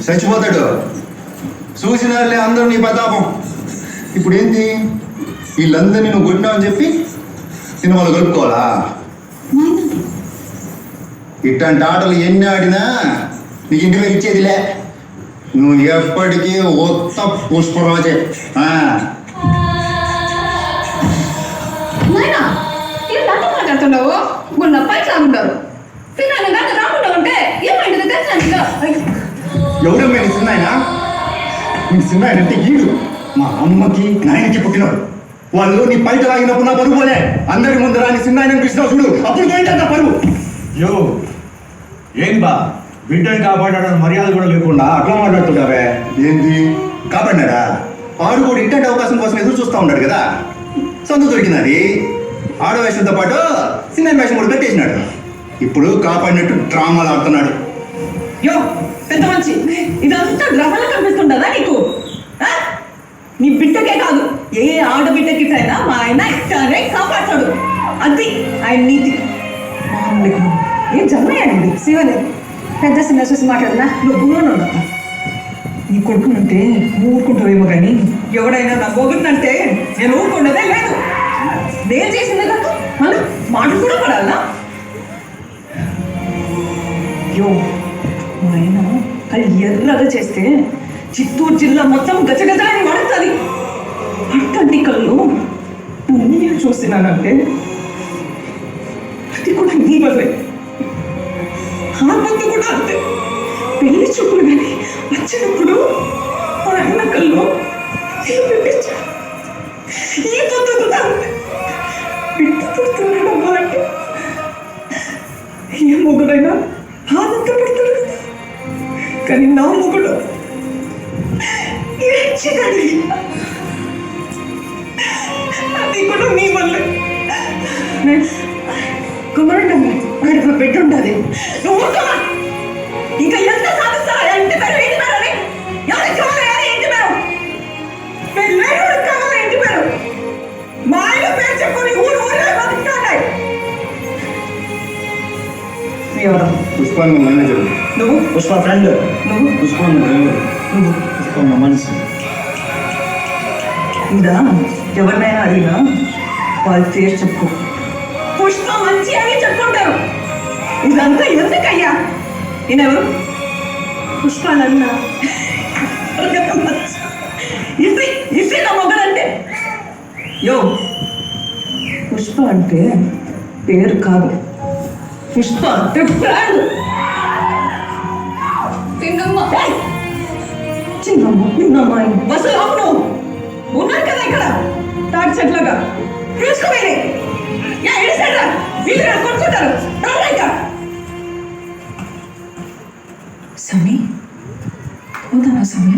చచ్చిపోతాడు. చూసినారులే అందరూ నీ ప్రతాపం. ఇప్పుడు ఏంటి, వీళ్ళందరినీ నువ్వు కొట్టినావని చెప్పి నేను వాళ్ళు కలుపుకోవాలా? ఇట్లాంటి ఆటలు ఎన్ని ఆడినా నీకు ఇంటి మీద ఇచ్చేదిలే. నువ్వు ఎప్పటికీ ఒక్క పుష్పరాజే. మాట్లాడుతున్నావు మొన్న పైకి రాకుంటారు రాకుండా ఉంటే ఏమైంది తెలుసా? ఎవరమ్మా నీ చిన్నాయన? నీ చిన్నాయన అంటే ఈడు మా అమ్మకి నాయనకి పుట్టినాడు. వాళ్ళు నీ బయట లాగినప్పుడు నా పరువు పోలే. అందరి ముందు రాని చిన్నాయన కృష్ణ చూడు, అప్పుడు పోయిందంట పరువు. యో ఏం బా, బిడ్డని కాపాడాడని మర్యాద కూడా లేకుండా అట్లా మాట్లాడుతున్నావే. ఏంది కాపాడినాడా? వాడు కూడా ఇంటి అవకాశం కోసం ఎదురు చూస్తూ ఉన్నాడు కదా. సొంత దొరికినది. ఆడవేషంతో పాటు సినిమా వేషం కూడా కట్టేసినాడు. ఇప్పుడు కాపాడినట్టు డ్రామాలు ఆడుతున్నాడు. యో పెద్ద మంచి, ఇదంతా డ్రామాలో కనిపిస్తుండదా నీకు? నీ బిడ్డకే కాదు, ఏ ఆడబిడ్డకిటైనా మా ఆయన ఇట్టానే కాపాడతాడు. అది ఆయన నీతి. ఏం జన్మయ్యాడండి శివనే. పెద్ద సిన్న చూసి మాట్లాడినా నువ్వు దూరం ఉండవు. నీ కొడుకునంటే ఊరుకుంటావేమో కానీ ఎవడైనా నా మొగుడినంటే నేను ఊరుకున్నదే లేదు. నేను చేసిందే కాదు మళ్ళీ మాటలు కూడా పడాలా? యో మా ఆయన అది ఎర్రగా చేస్తే చిత్తూరు జిల్లా మొత్తం గజగజ అని పడుతుంది. అట్టంటి కళ్ళు నేను చూసినానంటే అది కూడా నీ వల్లే. ఆ పొద్దు కూడా అంతే. పెళ్లి చూపులు కానీ వచ్చినప్పుడు మా అన్న కళ్ళు ఈ పొద్దు కూడా అంతే. బిడ్డ పుడుతున్నాడమ్మా అంటే ఏ మొగుడైనా ఆనందపడతాడు కదా. కానీ నా మొగుడు ఏడ్చినాడు. అది కూడా నీ వల్లే. కుమరండమ్మ వాడికి బిడ్డ ఉండాలి. నువ్వు ఇంకా ఎంత సాధిస్తావా? ఇంటి పేరు ఇంటి పేరు అని ఎవరికి కావాలి? ఇంటి పేరు పెళ్ళాడు కావాలి. ఇంటి పేరు మా ఆయన పేరు చెప్పుకొని ఊరు ఊరే బతుకుతాయి. పుష్పాన్ని మేనేజర్, నువ్వు పుష్ప ఫ్రెండ్, నువ్వు పుష్పన్న డ్రైవర్, నువ్వు పుష్పన్న మనిషి. ఇదా ఎవరినైనా అడిగినా వాళ్ళ పేరు చెప్పు. పుష్ప మంచి అని చెప్పుకుంటారు. ఇదంతా ఎందుకయ్యా? నేనెవరు? పుష్పాలన్నా ఇసి నా మొగలంటే. యో పుష్ప అంటే పేరు కాదు, పుష్ప అంటే బ్రాండ్. చిన్నమ్మ చిన్నమ్మ బస్సు అప్పుడు ఉన్నారు కదా ఇక్కడ తాటి చెట్లుగా తీసుకుపోయి ఎడిసారా వీళ్ళు కొనుక్కుంటారు. సమీ పోతానా సమీ?